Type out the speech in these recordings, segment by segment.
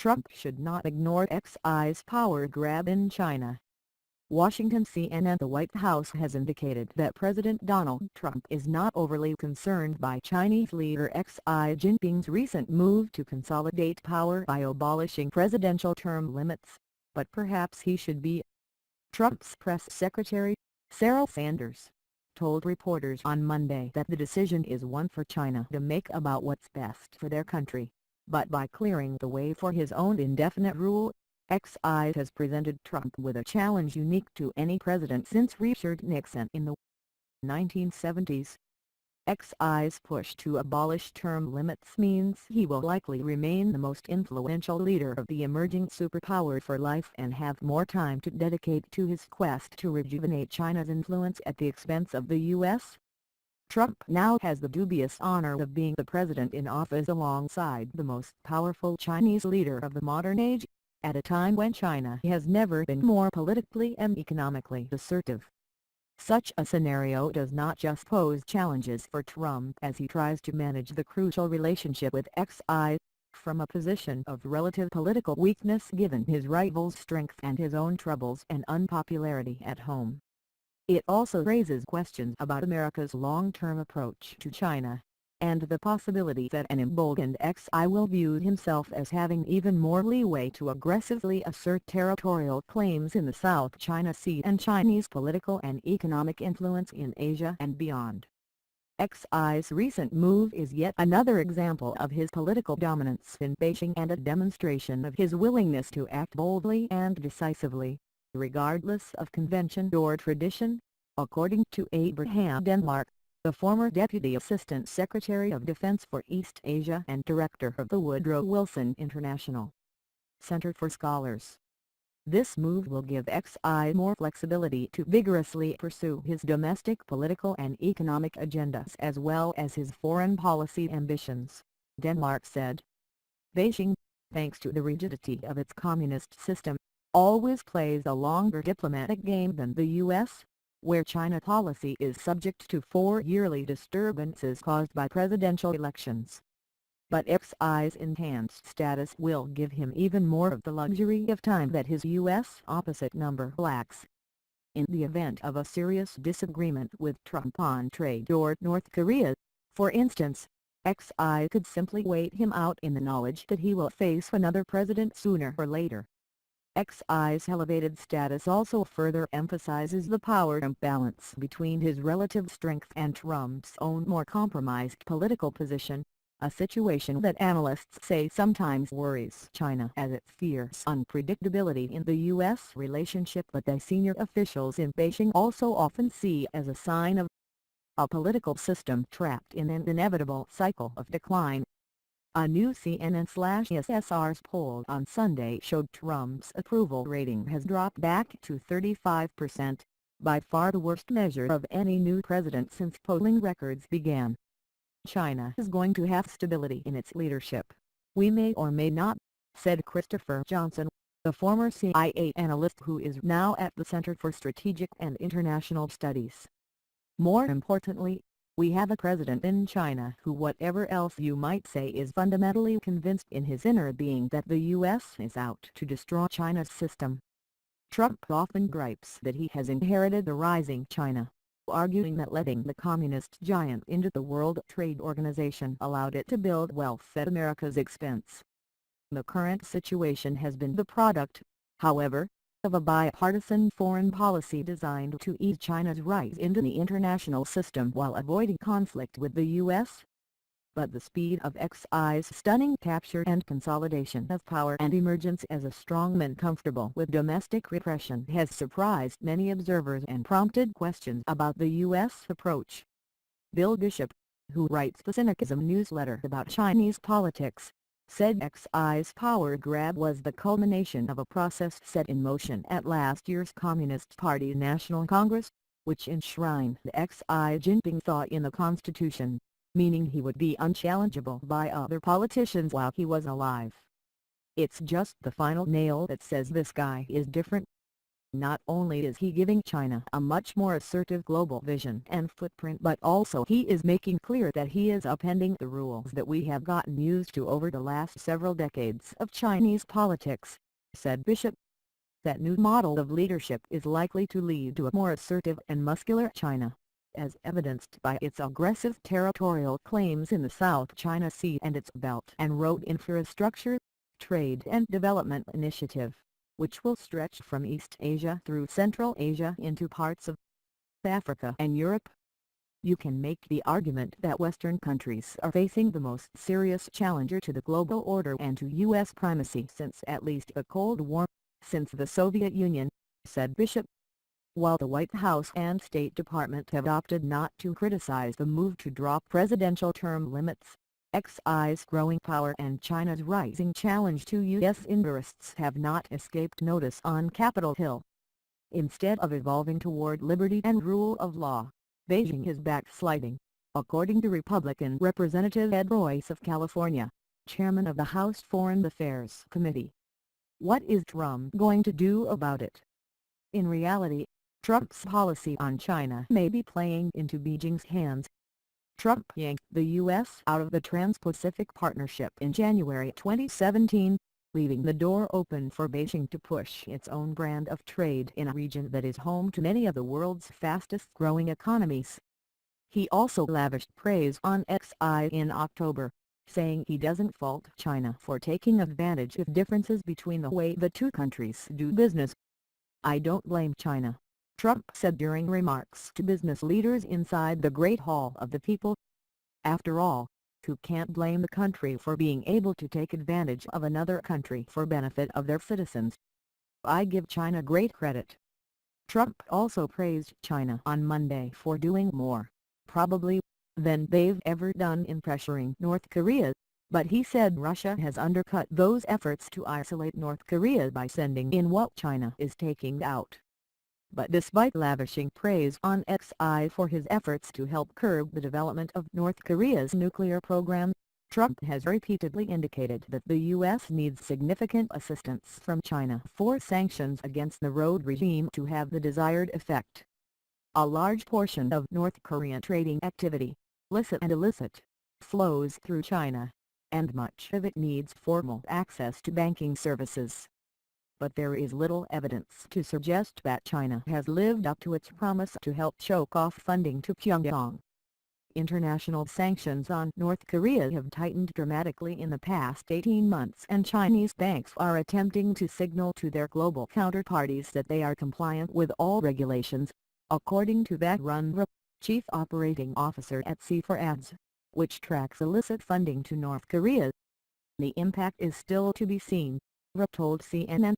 Trump should not ignore Xi's power grab in China. Washington CNN. The White House has indicated that President Donald Trump is not overly concerned by Chinese leader Xi Jinping's recent move to consolidate power by abolishing presidential term limits, but perhaps he should be. Trump's press secretary, Sarah Sanders, told reporters on Monday that the decision is one for China to make about what's best for their country, but by clearing the way for his own indefinite rule, Xi has presented Trump with a challenge unique to any president since Richard Nixon in the 1970s. Xi's push to abolish term limits means he will likely remain the most influential leader of the emerging superpower for life and have more time to dedicate to his quest to rejuvenate China's influence at the expense of the U.S. Trump now has the dubious honor of being the president in office alongside the most powerful Chinese leader of the modern age, at a time when China has never been more politically and economically assertive. Such a scenario does not just pose challenges for Trump as he tries to manage the crucial relationship with Xi, from a position of relative political weakness given his rival's strength and his own troubles and unpopularity at home. It also raises questions about America's long-term approach to China, and the possibility that an emboldened Xi will view himself as having even more leeway to aggressively assert territorial claims in the South China Sea and Chinese political and economic influence in Asia and beyond. Xi's recent move is yet another example of his political dominance in Beijing and a demonstration of his willingness to act boldly and decisively, regardless of convention or tradition, according to Abraham Denmark, the former Deputy Assistant Secretary of Defense for East Asia and Director of the Woodrow Wilson International Center for Scholars. This move will give Xi more flexibility to vigorously pursue his domestic political and economic agendas as well as his foreign policy ambitions, Denmark said. Beijing, thanks to the rigidity of its communist system, always plays a longer diplomatic game than the U.S., where China policy is subject to 4 yearly disturbances caused by presidential elections. But Xi's enhanced status will give him even more of the luxury of time that his U.S. opposite number lacks. In the event of a serious disagreement with Trump on trade or North Korea, for instance, Xi could simply wait him out in the knowledge that he will face another president sooner or later. Xi's elevated status also further emphasizes the power imbalance between his relative strength and Trump's own more compromised political position, a situation that analysts say sometimes worries China as it fears unpredictability in the U.S. relationship, but the senior officials in Beijing also often see as a sign of a political system trapped in an inevitable cycle of decline. A new CNN/SSR's poll on Sunday showed Trump's approval rating has dropped back to 35%, by far the worst measure of any new president since polling records began. China is going to have stability in its leadership. We may or may not, said Christopher Johnson, the former CIA analyst who is now at the Center for Strategic and International Studies. More importantly, we have a president in China who, whatever else you might say, is fundamentally convinced in his inner being that the U.S. is out to destroy China's system. Trump often gripes that he has inherited a rising China, arguing that letting the communist giant into the World Trade Organization allowed it to build wealth at America's expense. The current situation has been the product, however, of a bipartisan foreign policy designed to ease China's rise into the international system while avoiding conflict with the U.S. But the speed of Xi's stunning capture and consolidation of power and emergence as a strongman comfortable with domestic repression has surprised many observers and prompted questions about the U.S. approach. Bill Bishop, who writes the Cynicism newsletter about Chinese politics, said Xi's power grab was the culmination of a process set in motion at last year's Communist Party National Congress, which enshrined the Xi Jinping thought in the Constitution, meaning he would be unchallengeable by other politicians while he was alive. It's just the final nail that says this guy is different. Not only is he giving China a much more assertive global vision and footprint, but also he is making clear that he is upending the rules that we have gotten used to over the last several decades of Chinese politics, said Bishop. That new model of leadership is likely to lead to a more assertive and muscular China, as evidenced by its aggressive territorial claims in the South China Sea and its Belt and Road Infrastructure, Trade and Development Initiative, which will stretch from East Asia through Central Asia into parts of Africa and Europe. You can make the argument that Western countries are facing the most serious challenger to the global order and to U.S. primacy since at least the Cold War, since the Soviet Union, said Bishop. While the White House and State Department have opted not to criticize the move to drop presidential term limits, Xi's growing power and China's rising challenge to U.S. interests have not escaped notice on Capitol Hill. Instead of evolving toward liberty and rule of law, Beijing is backsliding, according to Republican Representative Ed Royce of California, chairman of the House Foreign Affairs Committee. What is Trump going to do about it? In reality, Trump's policy on China may be playing into Beijing's hands. Trump yanked the U.S. out of the Trans-Pacific Partnership in January 2017, leaving the door open for Beijing to push its own brand of trade in a region that is home to many of the world's fastest-growing economies. He also lavished praise on Xi in October, saying he doesn't fault China for taking advantage of differences between the way the two countries do business. "I don't blame China," Trump said during remarks to business leaders inside the Great Hall of the People. "After all, who can't blame the country for being able to take advantage of another country for benefit of their citizens? I give China great credit." Trump also praised China on Monday for doing more, probably, than they've ever done in pressuring North Korea, but he said Russia has undercut those efforts to isolate North Korea by sending in what China is taking out. But despite lavishing praise on Xi for his efforts to help curb the development of North Korea's nuclear program, Trump has repeatedly indicated that the U.S. needs significant assistance from China for sanctions against the road regime to have the desired effect. A large portion of North Korean trading activity, licit and illicit, flows through China, and much of it needs formal access to banking services. But there is little evidence to suggest that China has lived up to its promise to help choke off funding to Pyongyang. International sanctions on North Korea have tightened dramatically in the past 18 months, and Chinese banks are attempting to signal to their global counterparties that they are compliant with all regulations, according to Vat Runra, chief operating officer at C4Ads, which tracks illicit funding to North Korea. The impact is still to be seen, Ra told CNN.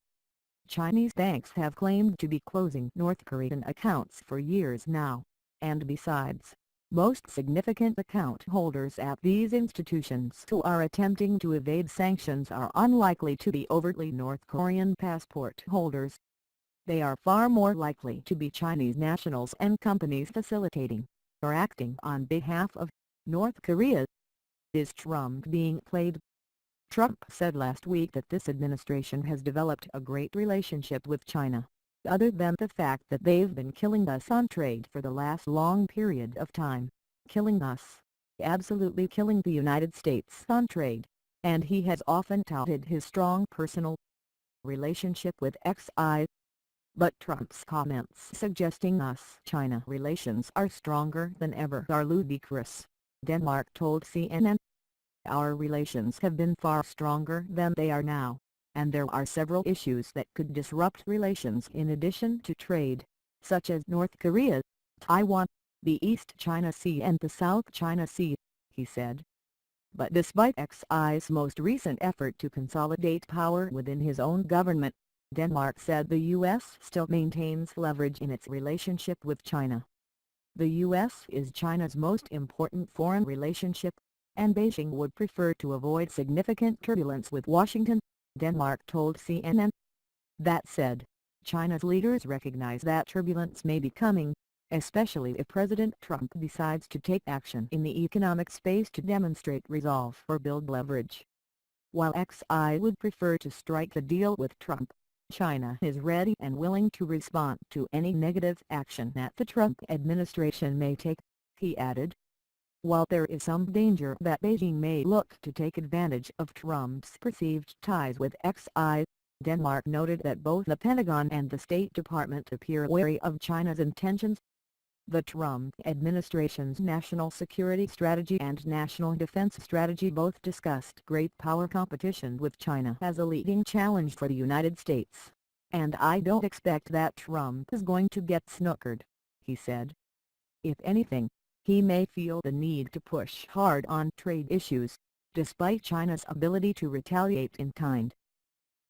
Chinese banks have claimed to be closing North Korean accounts for years now, and besides, most significant account holders at these institutions who are attempting to evade sanctions are unlikely to be overtly North Korean passport holders. They are far more likely to be Chinese nationals and companies facilitating, or acting on behalf of, North Korea. Is Trump being played? Trump said last week that this administration has developed a great relationship with China, other than the fact that they've been killing us on trade for the last long period of time, killing us, absolutely killing the United States on trade, and he has often touted his strong personal relationship with Xi. But Trump's comments suggesting US-China relations are stronger than ever are ludicrous, Denmark told CNN. Our relations have been far stronger than they are now, and there are several issues that could disrupt relations in addition to trade, such as North Korea, Taiwan, the East China Sea and the South China Sea, he said. But despite Xi's most recent effort to consolidate power within his own government, Denmark said the U.S. still maintains leverage in its relationship with China. The U.S. is China's most important foreign relationship, and Beijing would prefer to avoid significant turbulence with Washington, Denmark told CNN. That said, China's leaders recognize that turbulence may be coming, especially if President Trump decides to take action in the economic space to demonstrate resolve or build leverage. While Xi would prefer to strike a deal with Trump, China is ready and willing to respond to any negative action that the Trump administration may take, he added. While there is some danger that Beijing may look to take advantage of Trump's perceived ties with Xi, Denmark noted that both the Pentagon and the State Department appear wary of China's intentions. The Trump administration's national security strategy and national defense strategy both discussed great power competition with China as a leading challenge for the United States, and I don't expect that Trump is going to get snookered, he said. If anything, he may feel the need to push hard on trade issues, despite China's ability to retaliate in kind.